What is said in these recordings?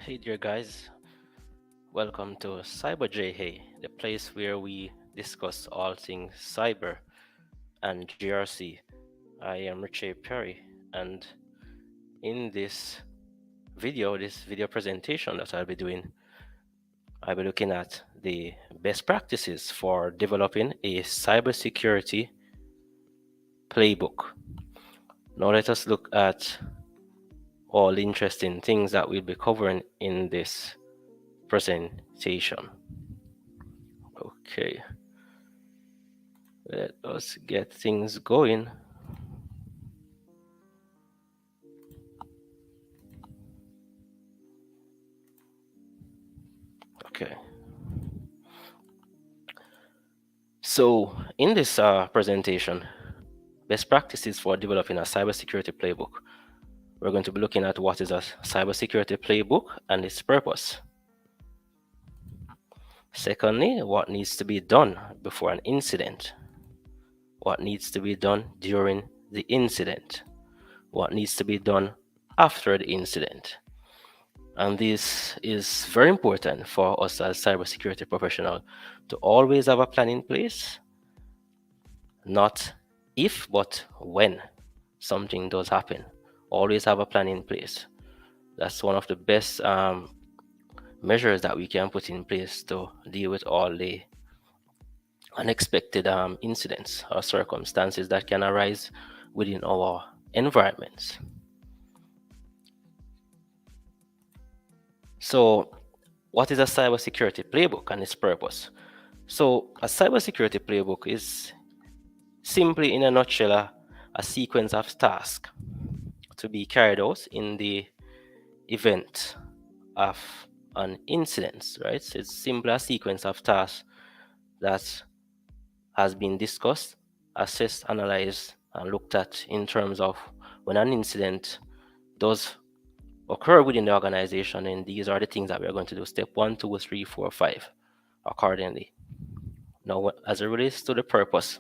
Hey dear guys, welcome to Hey, the place where we discuss all things cyber and GRC. I am Richie Perry, and in this video presentation that I'll be doing, I'll be looking at the best practices for developing a cybersecurity playbook. Now let us look at all the interesting things that we'll be covering in this presentation. Okay. Let us get things going. Okay. So in this presentation, best practices for developing a cybersecurity playbook, we're going to be looking at what is a cybersecurity playbook and its purpose. Secondly, what needs to be done before an incident, what needs to be done during the incident, what needs to be done after the incident. And this is very important for us as cybersecurity professionals to always have a plan in place, not if, but when something does happen. Always have a plan in place. That's one of the best measures that we can put in place to deal with all the unexpected incidents or circumstances that can arise within our environments. So, what is a cybersecurity playbook and its purpose? So, a cybersecurity playbook is simply, in a nutshell, a sequence of tasks to be carried out in the event of an incident, right? So it's simply a sequence of tasks that has been discussed, assessed, analyzed, and looked at in terms of when an incident does occur within the organization, and these are the things that we're going to do: step 1, 2, 3, 4, 5, accordingly. Now, as it relates to the purpose,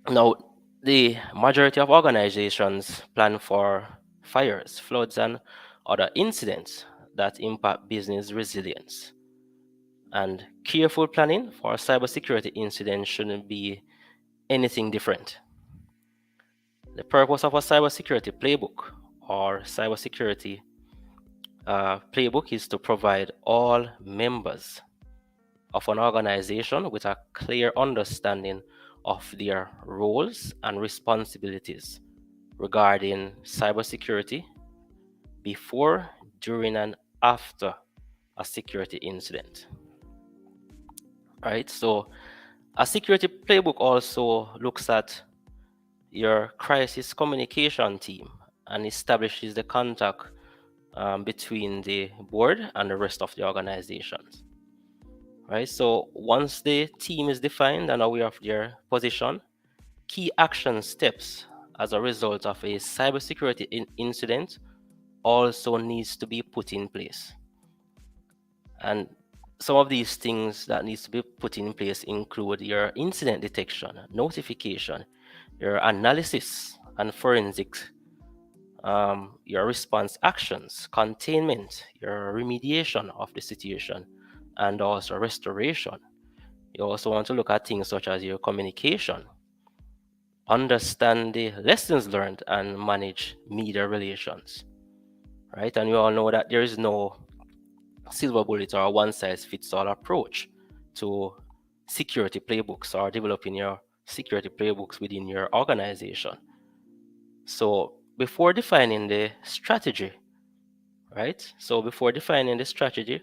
now the majority of organizations plan for fires, floods, and other incidents that impact business resilience. And careful planning for cybersecurity incidents shouldn't be anything different. The purpose of a cybersecurity playbook or cybersecurity playbook is to provide all members of an organization with a clear understanding of their roles and responsibilities regarding cybersecurity before, during, and after a security incident. Right? So a security playbook also looks at your crisis communication team and establishes the contact between the board and the rest of the organizations. Right? So once the team is defined and aware of their position, key action steps as a result of a cybersecurity incident also needs to be put in place. And some of these things that needs to be put in place include your incident detection, notification, your analysis and forensics, your response actions, containment, your remediation of the situation, and also restoration. You also want to look at things such as your communication, understand the lessons learned, and manage media relations. Right? And we all know that there is no silver bullet or one size fits all approach to security playbooks or developing your security playbooks within your organization. So before defining the strategy, right? So before defining the strategy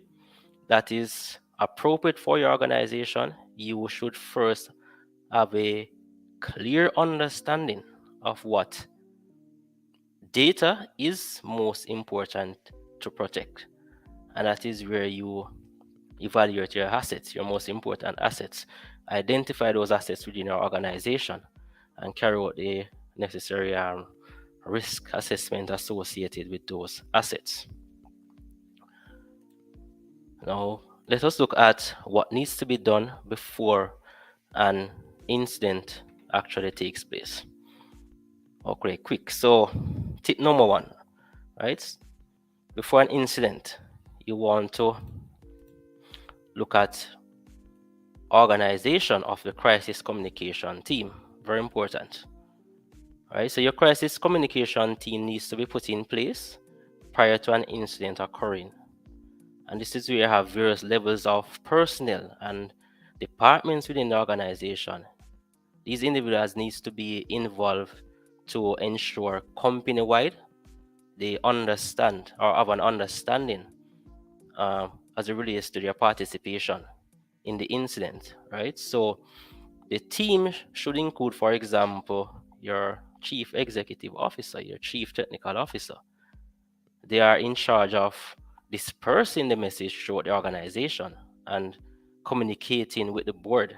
that is appropriate for your organization, you should first have a clear understanding of what data is most important to protect. And that is where you evaluate your assets, your most important assets. Identify those assets within your organization and carry out the necessary risk assessment associated with those assets. Now, let us look at what needs to be done before an incident actually takes place. Okay, quick. So, tip number 1: right? Before an incident, you want to look at organization of the crisis communication team. Very important. All right, so your crisis communication team needs to be put in place prior to an incident occurring. And this is where you have various levels of personnel and departments within the organization. These individuals needs to be involved to ensure company-wide they understand or have an understanding as it relates to their participation in the incident, right? So the team should include, for example, your chief executive officer, your chief technical officer. They are in charge of dispersing the message throughout the organization and communicating with the board.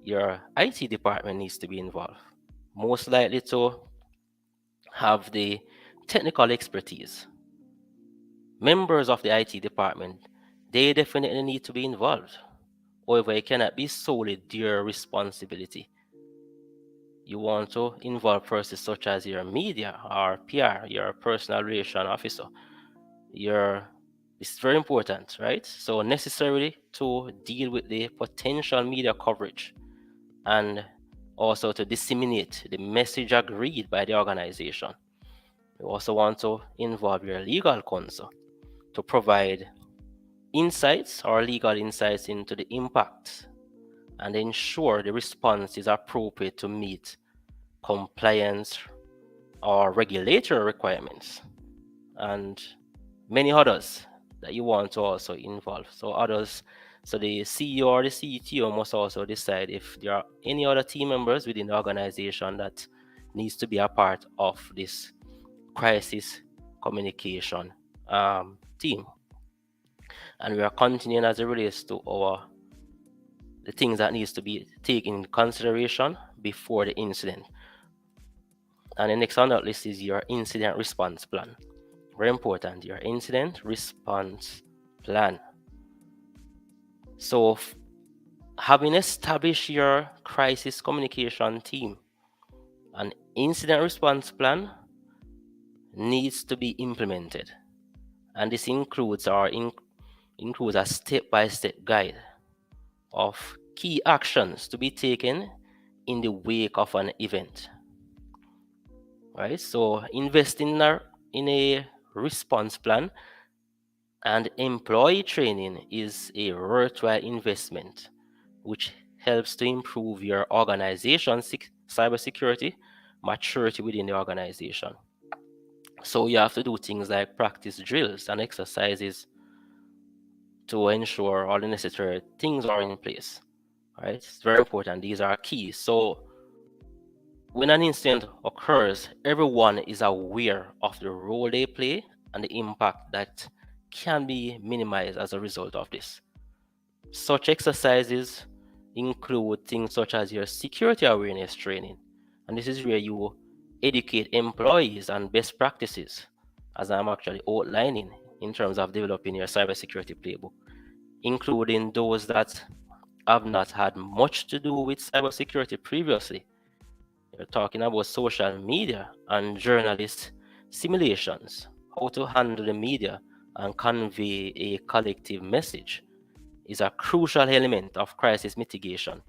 Your IT department needs to be involved, most likely to have the technical expertise. Members of the IT department, they definitely need to be involved. However, it cannot be solely their responsibility. You want to involve persons such as your media or PR, your personal relation officer. It's very important, right? So necessarily to deal with the potential media coverage and also to disseminate the message agreed by the organization. You also want to involve your legal counsel to provide insights or legal insights into the impact and ensure the response is appropriate to meet compliance or regulatory requirements and many others that you want to also involve. So the CEO or the CTO must also decide if there are any other team members within the organization that needs to be a part of this crisis communication team. And we are continuing as it relates to the things that needs to be taken into consideration before the incident. And the next on that list is your incident response plan. Very important, your incident response plan. So having established your crisis communication team, an incident response plan needs to be implemented. And this includes a step-by-step guide of key actions to be taken in the wake of an event. Right? So invest in a response plan and employee training is a worthwhile investment, which helps to improve your organization's cybersecurity maturity within the organization. So you have to do things like practice drills and exercises to ensure all the necessary things are in place. Right? It's very important. These are key. So when an incident occurs, everyone is aware of the role they play and the impact that can be minimized as a result of this. Such exercises include things such as your security awareness training, and this is where you educate employees on best practices, as I'm actually outlining in terms of developing your cybersecurity playbook, including those that have not had much to do with cybersecurity previously. You're talking about social media and journalist simulations, how to handle the media and convey a collective message is a crucial element of crisis mitigation.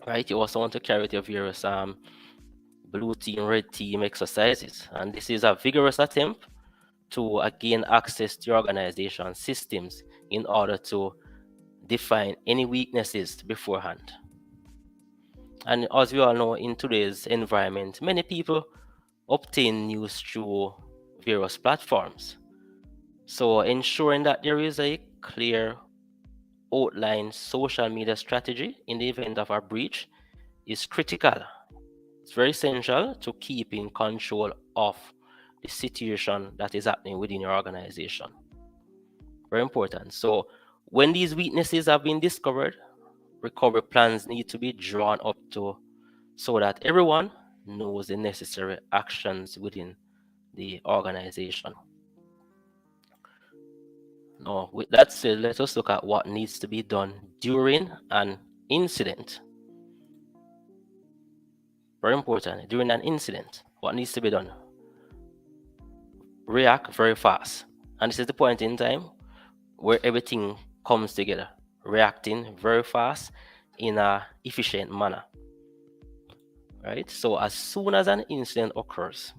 Right? You also want to carry out your various blue team, red team exercises, and this is a vigorous attempt to gain access to your organization systems in order to define any weaknesses beforehand. And as we all know, in today's environment, many people obtain news through various platforms. So ensuring that there is a clear outlined social media strategy in the event of a breach is critical. It's very essential to keep in control of the situation that is happening within your organization. Very important. So when these weaknesses have been discovered, recovery plans need to be drawn up to so that everyone knows the necessary actions within the organization. Now, with that said, let us look at what needs to be done during an incident. Very important. During an incident, what needs to be done? react very fast. And this is the point in time where everything comes together, reacting very fast in a efficient manner. Right? So as soon as an incident occurs,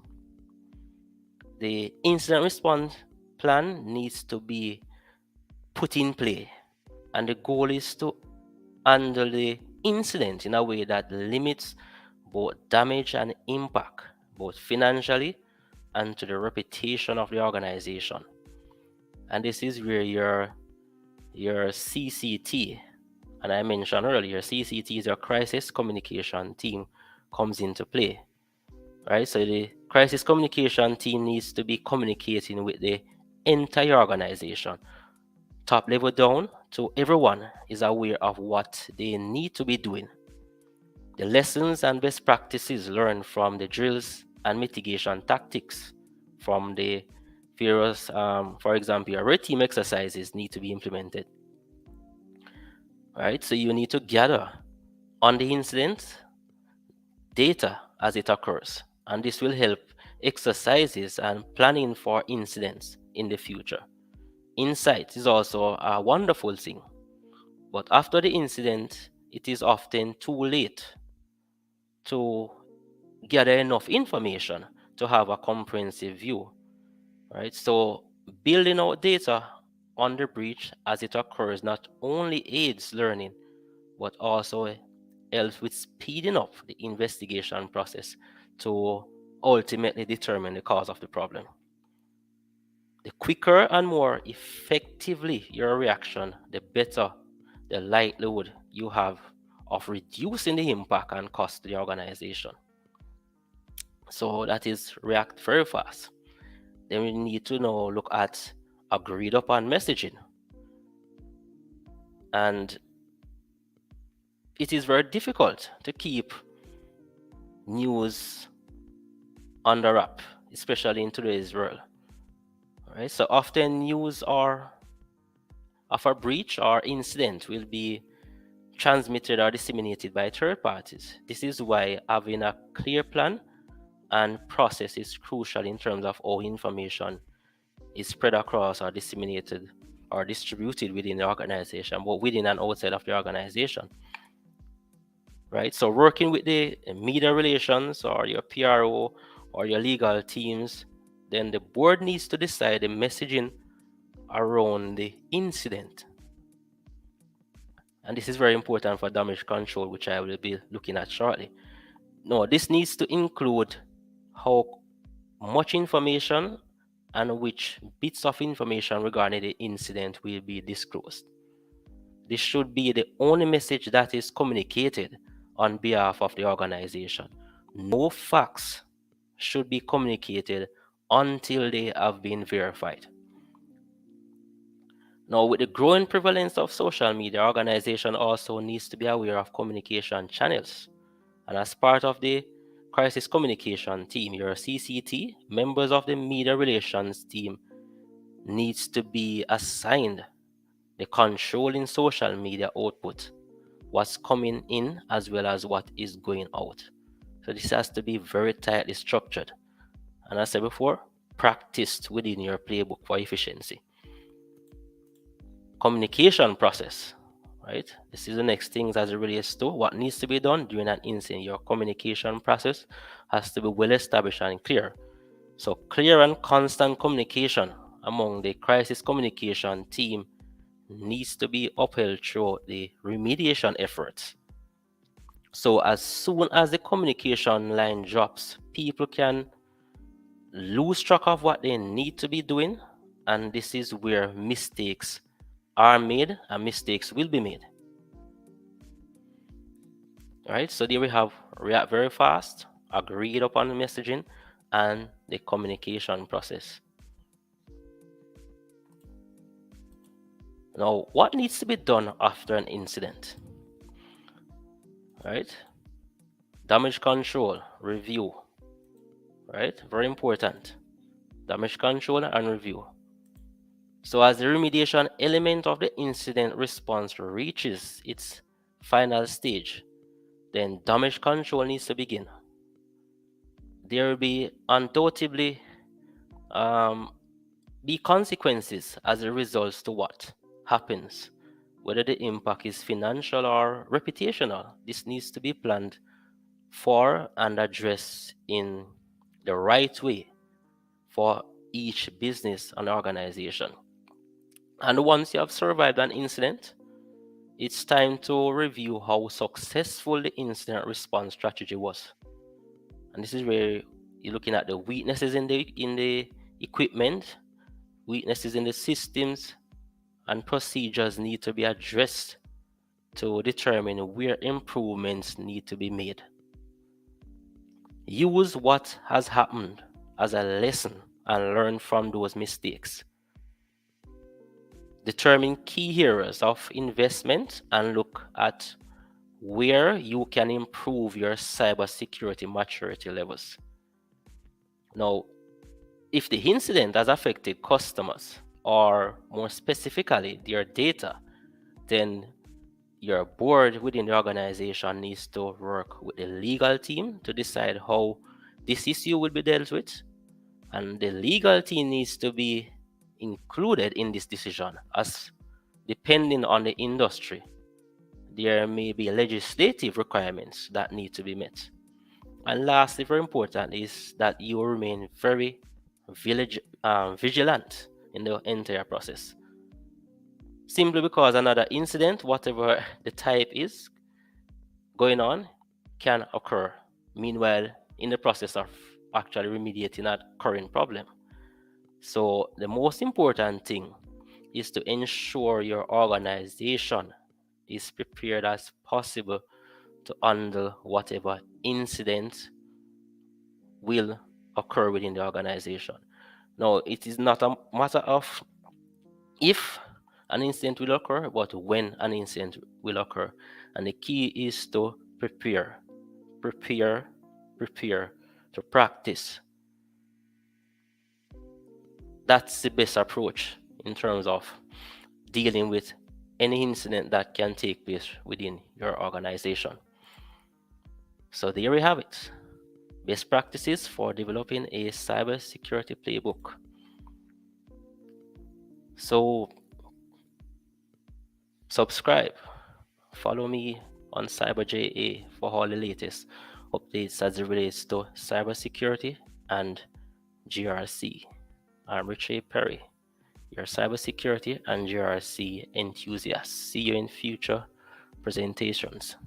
the incident response plan needs to be put in play. And the goal is to handle the incident in a way that limits both damage and impact, both financially and to the reputation of the organization. And this is where your CCT, and I mentioned earlier, CCT is your crisis communication team, comes into play. Right? So the crisis communication team needs to be communicating with the entire organization, top level down, so everyone is aware of what they need to be doing. The lessons and best practices learned from the drills and mitigation tactics from the various, for example, your red team exercises need to be implemented. Right? So you need to gather on the incident data as it occurs, and this will help exercises and planning for incidents in the future. Insight is also a wonderful thing, but after the incident, it is often too late to gather enough information to have a comprehensive view, right? So building out data on the breach as it occurs not only aids learning, but also helps with speeding up the investigation process to ultimately determine the cause of the problem. The quicker and more effectively your reaction, the better the likelihood you have of reducing the impact and cost to the organization. So that is react very fast. Then we need to now look at agreed upon messaging. And it is very difficult to keep news under wrap, especially in today's world. Right? So often news or of a breach or incident will be transmitted or disseminated by third parties. This is why having a clear plan and process is crucial in terms of how information is spread across or disseminated or distributed within the organization, but within and outside of the organization. Right? So working with the media relations or your PRO or your legal teams, then the board needs to decide the messaging around the incident. And this is very important for damage control, which I will be looking at shortly. No, this needs to include how much information and which bits of information regarding the incident will be disclosed. This should be the only message that is communicated on behalf of the organization. No facts should be communicated until they have been verified. Now, with the growing prevalence of social media, organization also needs to be aware of communication channels. And as part of the crisis communication team, your CCT, members of the media relations team needs to be assigned the controlling social media output, what's coming in as well as what is going out. So this has to be very tightly structured. And as I said before, practiced within your playbook for efficiency. Communication process, right? This is the next thing as it relates to what needs to be done during an incident. Your communication process has to be well established and clear. So clear and constant communication among the crisis communication team needs to be upheld throughout the remediation efforts. So as soon as the communication line drops, people can lose track of what they need to be doing, and this is where mistakes are made and mistakes will be made. All right, so there we have react very fast, agreed upon the messaging, and the communication process. Now, what needs to be done after an incident? All right, damage control, review, right? Very important. Damage control and review. So as the remediation element of the incident response reaches its final stage, then damage control needs to begin. There will be undoubtedly Be consequences as a result to what happens, whether the impact is financial or reputational. This needs to be planned for and addressed in the right way for each business and organization. And once you have survived an incident, it's time to review how successful the incident response strategy was. And this is where you're looking at the weaknesses in the equipment, weaknesses in the systems, and procedures need to be addressed to determine where improvements need to be made. Use what has happened as a lesson and learn from those mistakes. Determine key areas of investment and look at where you can improve your cybersecurity maturity levels. Now, if the incident has affected customers, or more specifically, their data, then your board within the organization needs to work with the legal team to decide how this issue will be dealt with. And the legal team needs to be included in this decision, as depending on the industry, there may be legislative requirements that need to be met. And lastly, very important, is that you remain very vigilant in the entire process. Simply because another incident, whatever the type is going on, can occur. Meanwhile, in the process of actually remediating that current problem. So the most important thing is to ensure your organization is prepared as possible to handle whatever incident will occur within the organization. Now, it is not a matter of if an incident will occur, but when an incident will occur. And the key is to prepare, prepare, prepare, to practice. That's the best approach in terms of dealing with any incident that can take place within your organization. So there we have it. Best practices for developing a cybersecurity playbook. So subscribe, follow me on CyberJA for all the latest updates as it relates to cybersecurity and GRC. I'm Richard Perry, your cybersecurity and GRC enthusiast. See you in future presentations.